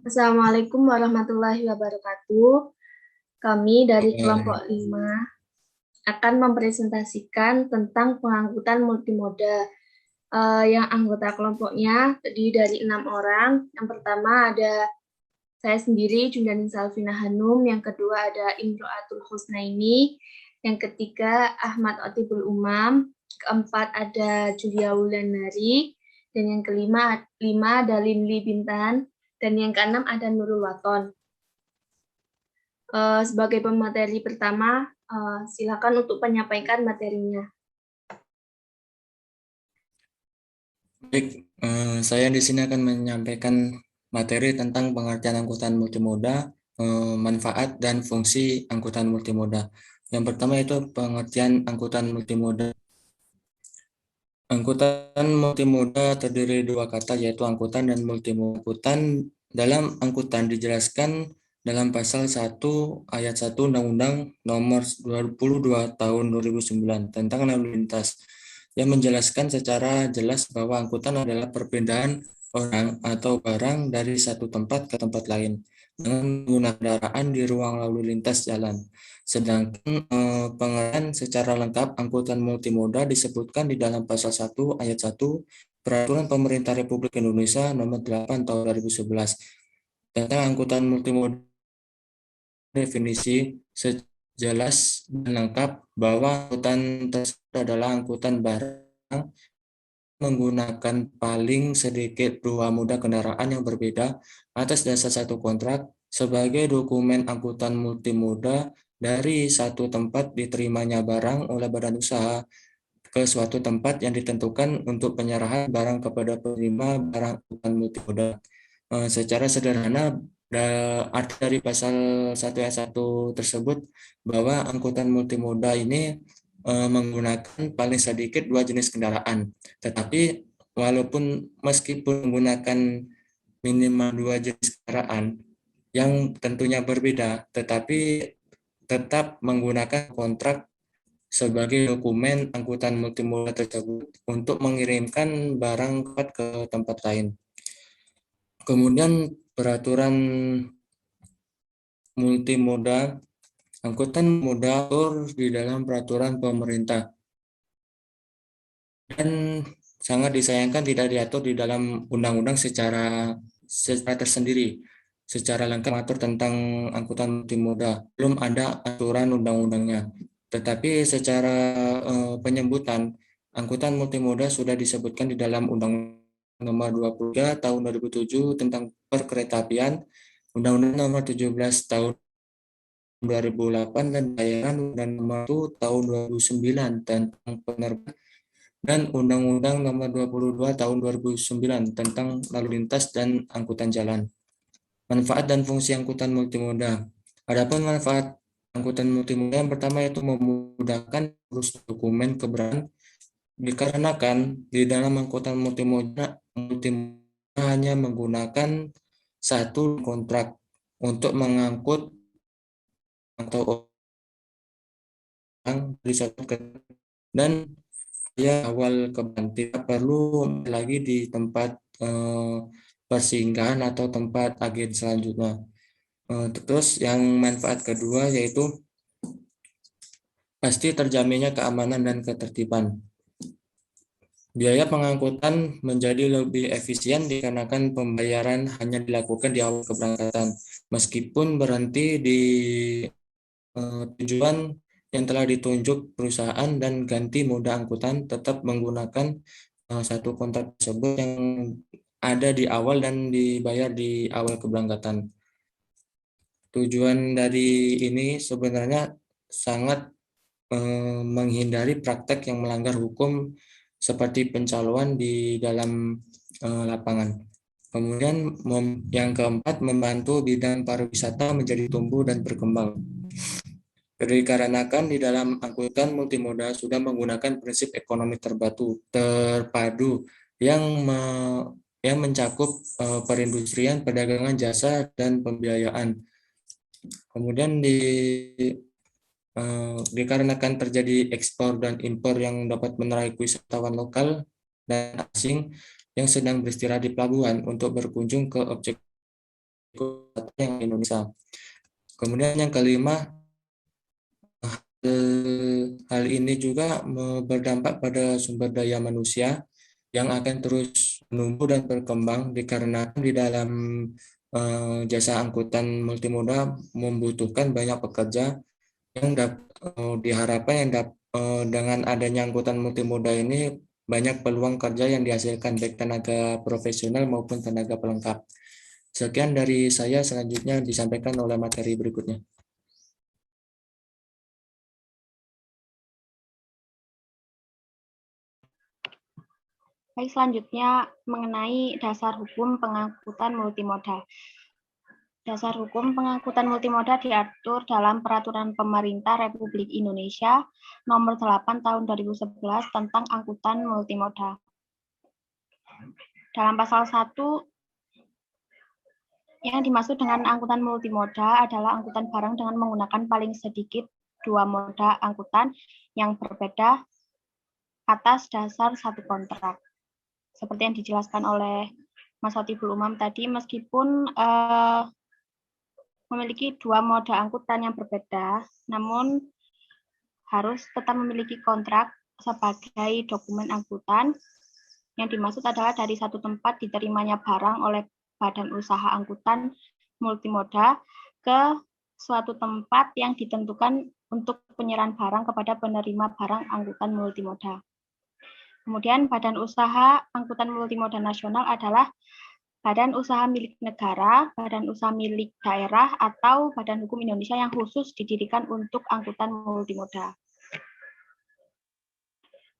Assalamualaikum warahmatullahi wabarakatuh. Kami dari kelompok 5 akan mempresentasikan tentang pengangkutan multimoda. Yang anggota kelompoknya terdiri dari 6 orang. Yang pertama ada saya sendiri, Jundanin Salvina Hanum. Yang kedua ada Imro'atul Husnaini. Yang ketiga Ahmad Otibul Umam. Keempat ada Julia Wulandari. Dan yang kelima ada Limli Bintan. Dan yang keenam ada Nurul Waton. Sebagai pemateri pertama, silakan untuk menyampaikan materinya. Baik, saya di sini akan menyampaikan materi tentang pengertian angkutan multimoda, manfaat dan fungsi angkutan multimoda. Yang pertama itu pengertian angkutan multimoda. Angkutan multimoda terdiri dua kata yaitu angkutan dan multimoda. Dalam angkutan dijelaskan dalam pasal 1 ayat 1 Undang-Undang Nomor 22 Tahun 2009 tentang lalu lintas yang menjelaskan secara jelas bahwa angkutan adalah perpindahan orang atau barang dari satu tempat ke tempat lain dengan menggunakan kendaraan di ruang lalu lintas jalan. Sedangkan pengertian secara lengkap angkutan multimoda disebutkan di dalam pasal 1 ayat 1 Peraturan Pemerintah Republik Indonesia Nomor 8 Tahun 2011 tentang angkutan multimoda. Definisi sejelas dan lengkap bahwa angkutan tersebut adalah angkutan barang menggunakan paling sedikit dua moda kendaraan yang berbeda atas dasar satu kontrak sebagai dokumen angkutan multimoda dari satu tempat diterimanya barang oleh badan usaha ke suatu tempat yang ditentukan untuk penyerahan barang kepada penerima barang angkutan multimoda. Secara sederhana, arti dari pasal 1 ayat 1 tersebut bahwa angkutan multimoda ini menggunakan paling sedikit dua jenis kendaraan. Tetapi meskipun menggunakan minimal dua jenis kendaraan yang tentunya berbeda, tetapi tetap menggunakan kontrak sebagai dokumen angkutan multimoda tersebut untuk mengirimkan barang ke tempat lain. Kemudian peraturan multimoda, angkutan moda di dalam peraturan pemerintah dan sangat disayangkan tidak diatur di dalam undang-undang secara tersendiri, secara lengkap mengatur tentang angkutan multimoda. Belum ada aturan undang-undangnya. Tetapi secara penyebutan, angkutan multimoda sudah disebutkan di dalam Undang-Undang Nomor 23 Tahun 2007 tentang Perkeretaapian, Undang-Undang Nomor 17 Tahun 2008 dan Bayaran, dan Nomor 1 Tahun 2009 tentang penerbangan, dan Undang-Undang Nomor 22 Tahun 2009 tentang lalu lintas dan angkutan jalan. Manfaat dan fungsi angkutan multimoda. Adapun manfaat angkutan multimoda yang pertama yaitu memudahkan urus dokumen keberangkatan dikarenakan di dalam angkutan multimoda hanya menggunakan satu kontrak untuk mengangkut atau orang dari satu ke dan ya awal keberangkatan tidak perlu lagi di tempat persinggahan atau tempat agen selanjutnya. Terus yang manfaat kedua yaitu pasti terjaminnya keamanan dan ketertiban. Biaya pengangkutan menjadi lebih efisien dikarenakan pembayaran hanya dilakukan di awal keberangkatan, meskipun berhenti di tujuan yang telah ditunjuk perusahaan dan ganti moda angkutan tetap menggunakan satu kontrak tersebut yang ada di awal dan dibayar di awal keberangkatan. Tujuan dari ini sebenarnya sangat menghindari praktek yang melanggar hukum seperti pencalonan di dalam lapangan. Kemudian yang keempat, membantu bidang pariwisata menjadi tumbuh dan berkembang. Dikarenakan di dalam angkutan multimoda sudah menggunakan prinsip ekonomi terpadu yang mencakup perindustrian, perdagangan jasa, dan pembiayaan. Kemudian dikarenakan terjadi ekspor dan impor yang dapat menarik wisatawan lokal dan asing yang sedang beristirahat di pelabuhan untuk berkunjung ke objek yang Indonesia. Kemudian yang kelima, hal ini juga berdampak pada sumber daya manusia yang akan terus menumbuh dan berkembang dikarenakan di dalam jasa angkutan multimoda membutuhkan banyak pekerja yang diharapkan dengan adanya angkutan multimoda ini banyak peluang kerja yang dihasilkan baik tenaga profesional maupun tenaga pelengkap. Sekian dari saya, selanjutnya disampaikan oleh materi berikutnya. Baik, selanjutnya mengenai dasar hukum pengangkutan multimoda. Dasar hukum pengangkutan multimoda diatur dalam Peraturan Pemerintah Republik Indonesia Nomor 8 Tahun 2011 tentang angkutan multimoda. Dalam pasal 1, yang dimaksud dengan angkutan multimoda adalah angkutan barang dengan menggunakan paling sedikit 2 moda angkutan yang berbeda atas dasar satu kontrak. Seperti yang dijelaskan oleh Mas Hotibul Umam tadi, meskipun memiliki 2 moda angkutan yang berbeda, namun harus tetap memiliki kontrak sebagai dokumen angkutan. Yang dimaksud adalah dari satu tempat diterimanya barang oleh badan usaha angkutan multimoda ke suatu tempat yang ditentukan untuk penyerahan barang kepada penerima barang angkutan multimoda. Kemudian badan usaha angkutan multimoda nasional adalah badan usaha milik negara, badan usaha milik daerah, atau badan hukum Indonesia yang khusus didirikan untuk angkutan multimoda.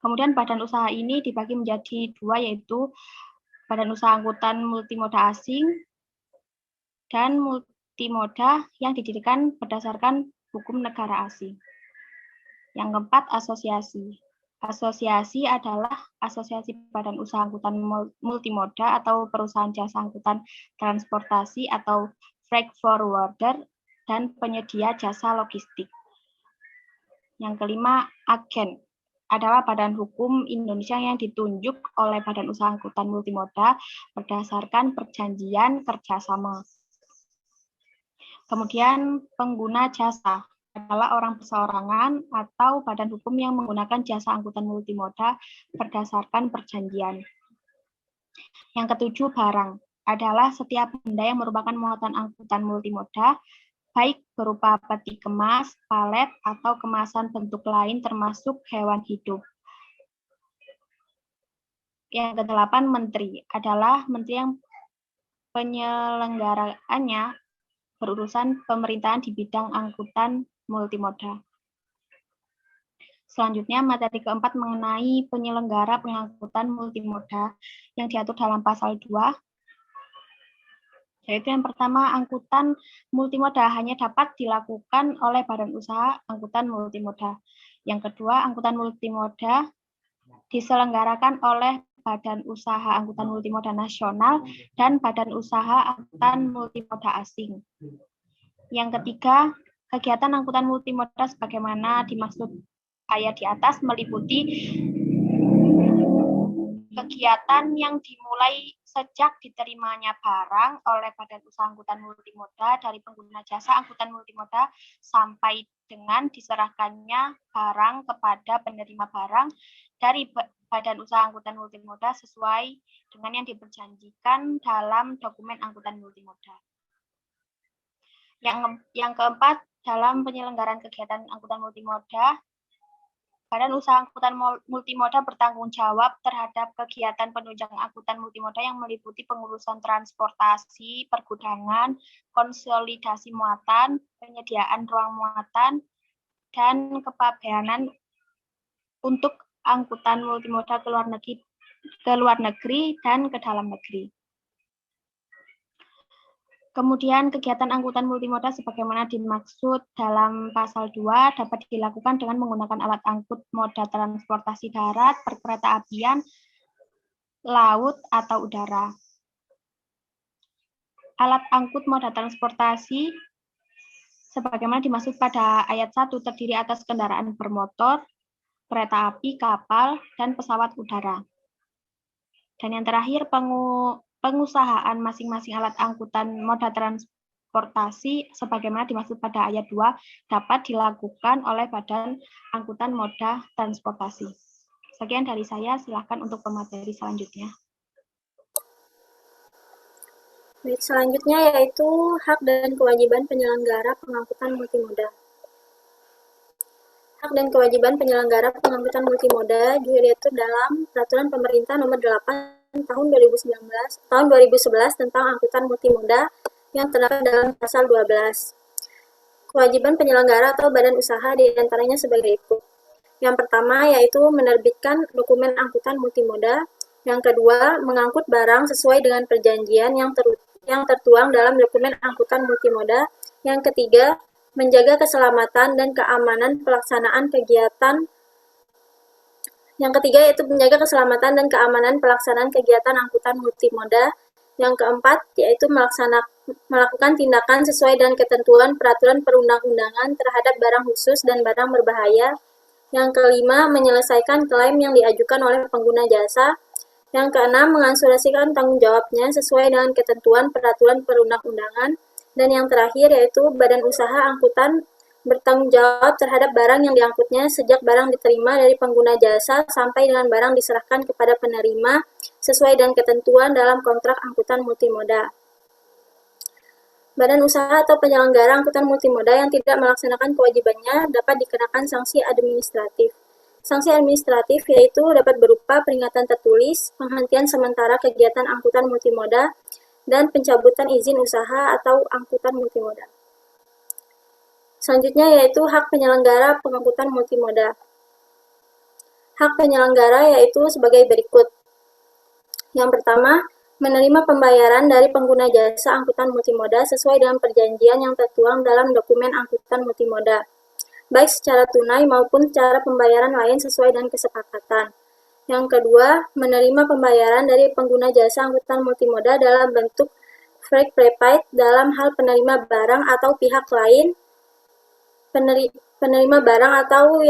Kemudian badan usaha ini dibagi menjadi 2, yaitu badan usaha angkutan multimoda asing dan multimoda yang didirikan berdasarkan hukum negara asing. Yang keempat, asosiasi. Asosiasi adalah asosiasi badan usaha angkutan multimoda atau perusahaan jasa angkutan transportasi atau freight forwarder dan penyedia jasa logistik. Yang kelima, agen adalah badan hukum Indonesia yang ditunjuk oleh badan usaha angkutan multimoda berdasarkan perjanjian kerjasama. Kemudian pengguna jasa adalah orang perseorangan atau badan hukum yang menggunakan jasa angkutan multimoda berdasarkan perjanjian. Yang ketujuh, barang adalah setiap benda yang merupakan muatan angkutan multimoda, baik berupa peti kemas, palet, atau kemasan bentuk lain termasuk hewan hidup. Yang kedelapan, menteri adalah menteri yang penyelenggaraannya berurusan pemerintahan di bidang angkutan multimoda. Selanjutnya, materi keempat mengenai penyelenggara pengangkutan multimoda yang diatur dalam pasal 2. Yaitu yang pertama, angkutan multimoda hanya dapat dilakukan oleh badan usaha angkutan multimoda. Yang kedua, angkutan multimoda diselenggarakan oleh badan usaha angkutan multimoda nasional dan badan usaha angkutan multimoda asing. Yang ketiga, kegiatan angkutan multimoda sebagaimana dimaksud ayat di atas meliputi kegiatan yang dimulai sejak diterimanya barang oleh badan usaha angkutan multimoda dari pengguna jasa angkutan multimoda sampai dengan diserahkannya barang kepada penerima barang dari badan usaha angkutan multimoda sesuai dengan yang diperjanjikan dalam dokumen angkutan multimoda. Yang keempat, dalam penyelenggaraan kegiatan angkutan multimoda, badan usaha angkutan multimoda bertanggung jawab terhadap kegiatan penunjang angkutan multimoda yang meliputi pengurusan transportasi, pergudangan, konsolidasi muatan, penyediaan ruang muatan, dan kepabeanan untuk angkutan multimoda ke luar negeri dan ke dalam negeri. Kemudian kegiatan angkutan multimoda sebagaimana dimaksud dalam pasal 2 dapat dilakukan dengan menggunakan alat angkut moda transportasi darat, perkereta-apian, laut, atau udara. Alat angkut moda transportasi sebagaimana dimaksud pada ayat 1 terdiri atas kendaraan bermotor, kereta api, kapal, dan pesawat udara. Dan yang terakhir, pengusahaan masing-masing alat angkutan moda transportasi sebagaimana dimaksud pada ayat 2 dapat dilakukan oleh Badan Angkutan Moda Transportasi. Sekian dari saya, silakan untuk pemateri selanjutnya. Baik, selanjutnya yaitu hak dan kewajiban penyelenggara pengangkutan multimoda. Hak dan kewajiban penyelenggara pengangkutan multimoda juga diatur dalam Peraturan Pemerintah Nomor 8 Tahun 2011 tentang angkutan multimoda yang terdapat dalam pasal 12. Kewajiban penyelenggara atau badan usaha diantaranya sebagai berikut. Yang pertama yaitu menerbitkan dokumen angkutan multimoda. Yang kedua, mengangkut barang sesuai dengan perjanjian yang tertuang dalam dokumen angkutan multimoda. Yang ketiga, menjaga keselamatan dan keamanan pelaksanaan kegiatan. Yang ketiga yaitu menjaga keselamatan dan keamanan pelaksanaan kegiatan angkutan multimoda. Yang keempat yaitu melakukan tindakan sesuai dengan ketentuan peraturan perundang-undangan terhadap barang khusus dan barang berbahaya. Yang kelima, menyelesaikan klaim yang diajukan oleh pengguna jasa. Yang keenam, mengasurasikan tanggung jawabnya sesuai dengan ketentuan peraturan perundang-undangan. Dan yang terakhir yaitu badan usaha angkutan bertanggung jawab terhadap barang yang diangkutnya sejak barang diterima dari pengguna jasa sampai dengan barang diserahkan kepada penerima sesuai dengan ketentuan dalam kontrak angkutan multimoda. Badan usaha atau penyelenggara angkutan multimoda yang tidak melaksanakan kewajibannya dapat dikenakan sanksi administratif. Sanksi administratif yaitu dapat berupa peringatan tertulis, penghentian sementara kegiatan angkutan multimoda, dan pencabutan izin usaha atau angkutan multimoda. Selanjutnya yaitu hak penyelenggara pengangkutan multimoda. Hak penyelenggara yaitu sebagai berikut. Yang pertama, menerima pembayaran dari pengguna jasa angkutan multimoda sesuai dengan perjanjian yang tertuang dalam dokumen angkutan multimoda, baik secara tunai maupun cara pembayaran lain sesuai dengan kesepakatan. Yang kedua, menerima pembayaran dari pengguna jasa angkutan multimoda dalam bentuk freight prepaid dalam hal penerima barang atau pihak lain penerima barang atau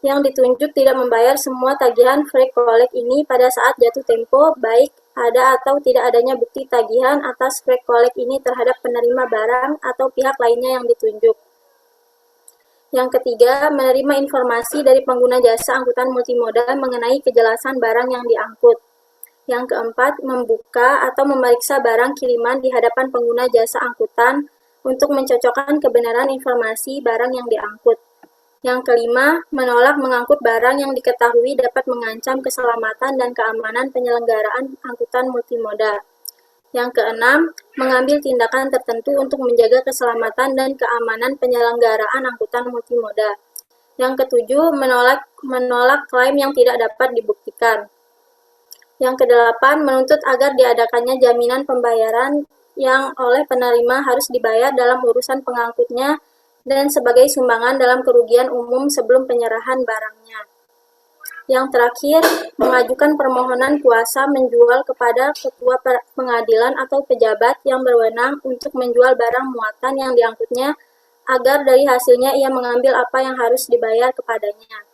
yang ditunjuk tidak membayar semua tagihan freight collect ini pada saat jatuh tempo, baik ada atau tidak adanya bukti tagihan atas freight collect ini terhadap penerima barang atau pihak lainnya yang ditunjuk. Yang ketiga, menerima informasi dari pengguna jasa angkutan multimoda mengenai kejelasan barang yang diangkut. Yang keempat, membuka atau memeriksa barang kiriman di hadapan pengguna jasa angkutan untuk mencocokkan kebenaran informasi barang yang diangkut. Yang kelima, menolak mengangkut barang yang diketahui dapat mengancam keselamatan dan keamanan penyelenggaraan angkutan multimoda. Yang keenam, mengambil tindakan tertentu untuk menjaga keselamatan dan keamanan penyelenggaraan angkutan multimoda. Yang ketujuh, menolak klaim yang tidak dapat dibuktikan. Yang kedelapan, menuntut agar diadakannya jaminan pembayaran yang oleh penerima harus dibayar dalam urusan pengangkutnya dan sebagai sumbangan dalam kerugian umum sebelum penyerahan barangnya. Yang terakhir, mengajukan permohonan kuasa menjual kepada ketua pengadilan atau pejabat yang berwenang untuk menjual barang muatan yang diangkutnya agar dari hasilnya ia mengambil apa yang harus dibayar kepadanya.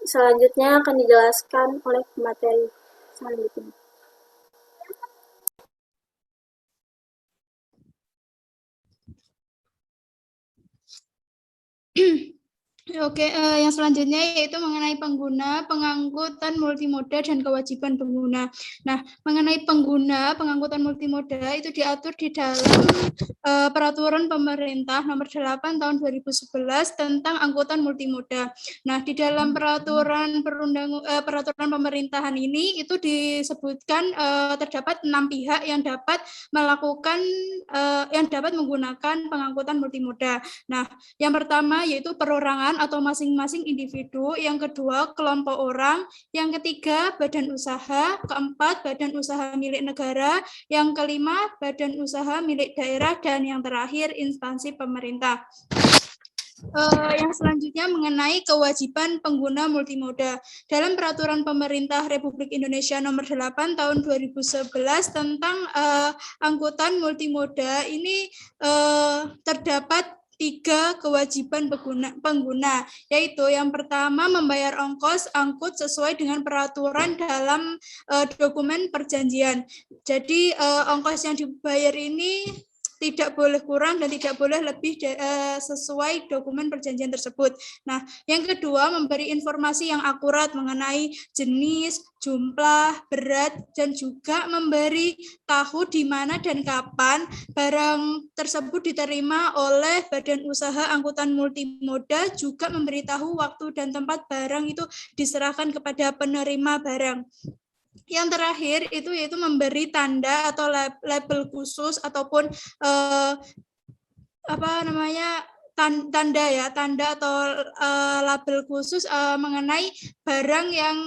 Selanjutnya akan dijelaskan oleh pemateri selanjutnya. Oke, yang selanjutnya yaitu mengenai pengguna, pengangkutan multimoda, dan kewajiban pengguna. Nah, mengenai pengguna, pengangkutan multimoda itu diatur di dalam Peraturan Pemerintah Nomor 8 Tahun 2011 tentang angkutan multimoda. Nah, di dalam peraturan pemerintahan ini itu disebutkan terdapat 6 pihak yang dapat menggunakan pengangkutan multimoda. Nah, yang pertama yaitu perorangan atau masing-masing individu, yang kedua kelompok orang, yang ketiga badan usaha, keempat badan usaha milik negara, yang kelima badan usaha milik daerah, dan yang terakhir instansi pemerintah. Yang selanjutnya mengenai kewajiban pengguna multimoda. Dalam Peraturan Pemerintah Republik Indonesia Nomor 8 Tahun 2011 tentang angkutan multimoda ini terdapat 3 kewajiban pengguna, yaitu yang pertama membayar ongkos angkut sesuai dengan peraturan dalam dokumen perjanjian. Jadi ongkos yang dibayar ini tidak boleh kurang dan tidak boleh lebih sesuai dokumen perjanjian tersebut. Nah, yang kedua, memberi informasi yang akurat mengenai jenis, jumlah, berat, dan juga memberi tahu di mana dan kapan barang tersebut diterima oleh Badan Usaha Angkutan Multimoda, juga memberitahu waktu dan tempat barang itu diserahkan kepada penerima barang. Yang terakhir itu yaitu memberi tanda atau label khusus ataupun tanda atau label khusus mengenai barang yang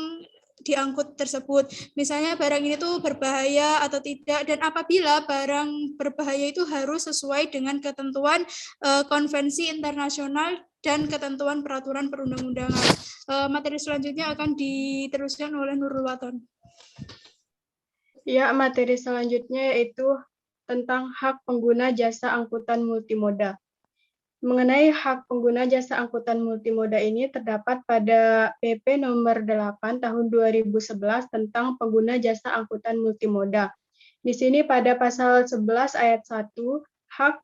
diangkut tersebut. Misalnya barang ini tuh berbahaya atau tidak, dan apabila barang berbahaya itu harus sesuai dengan ketentuan konvensi internasional dan ketentuan peraturan perundang-undangan. Materi selanjutnya akan diteruskan oleh Nurul Waton. Ya, materi selanjutnya yaitu tentang hak pengguna jasa angkutan multimoda. Mengenai hak pengguna jasa angkutan multimoda ini terdapat pada PP nomor 8 tahun 2011 tentang pengguna jasa angkutan multimoda. Di sini pada pasal 11 ayat 1, hak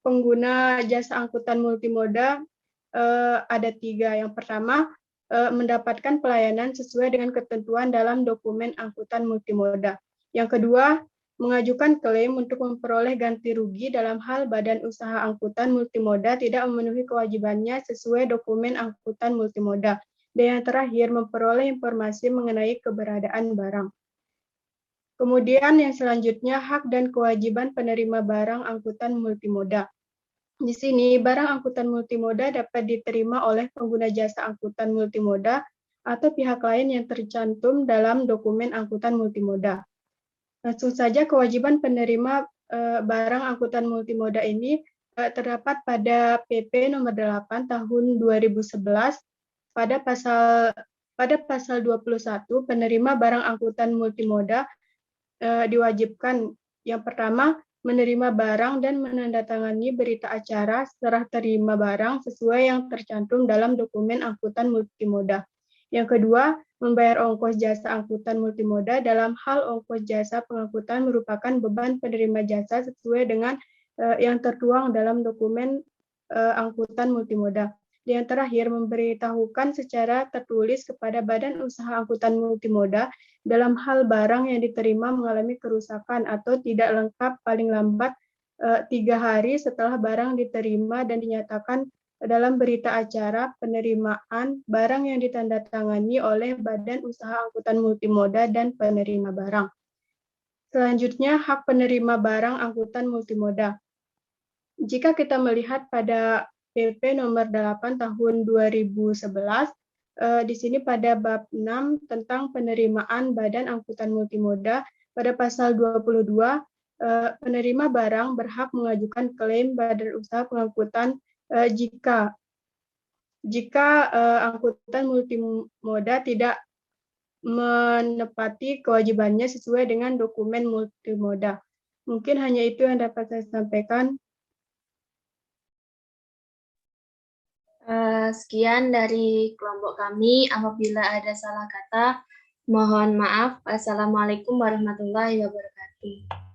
pengguna jasa angkutan multimoda ada 3. Yang pertama, mendapatkan pelayanan sesuai dengan ketentuan dalam dokumen angkutan multimoda. Yang kedua, mengajukan klaim untuk memperoleh ganti rugi dalam hal badan usaha angkutan multimoda tidak memenuhi kewajibannya sesuai dokumen angkutan multimoda. Dan yang terakhir, memperoleh informasi mengenai keberadaan barang. Kemudian yang selanjutnya, hak dan kewajiban penerima barang angkutan multimoda. Di sini, barang angkutan multimoda dapat diterima oleh pengguna jasa angkutan multimoda atau pihak lain yang tercantum dalam dokumen angkutan multimoda. Langsung saja kewajiban penerima barang angkutan multimoda ini terdapat pada PP nomor 8 tahun 2011 pada pasal 21 penerima barang angkutan multimoda diwajibkan yang pertama menerima barang dan menandatangani berita acara serah terima barang sesuai yang tercantum dalam dokumen angkutan multimoda. Yang kedua, membayar ongkos jasa angkutan multimoda dalam hal ongkos jasa pengangkutan merupakan beban penerima jasa sesuai dengan yang tertuang dalam dokumen angkutan multimoda. Yang terakhir, memberitahukan secara tertulis kepada Badan Usaha Angkutan Multimoda dalam hal barang yang diterima mengalami kerusakan atau tidak lengkap paling lambat 3 hari setelah barang diterima dan dinyatakan dalam berita acara penerimaan barang yang ditandatangani oleh Badan Usaha Angkutan Multimoda dan penerima barang. Selanjutnya, hak penerima barang angkutan multimoda. Jika kita melihat pada PP nomor 8 tahun 2011, di sini pada bab 6 tentang penerimaan badan angkutan multimoda, pada pasal 22, penerima barang berhak mengajukan klaim badan usaha pengangkutan jika angkutan multimoda tidak menepati kewajibannya sesuai dengan dokumen multimoda. Mungkin hanya itu yang dapat saya sampaikan. Sekian dari kelompok kami. Apabila ada salah kata, mohon maaf. Assalamualaikum warahmatullahi wabarakatuh.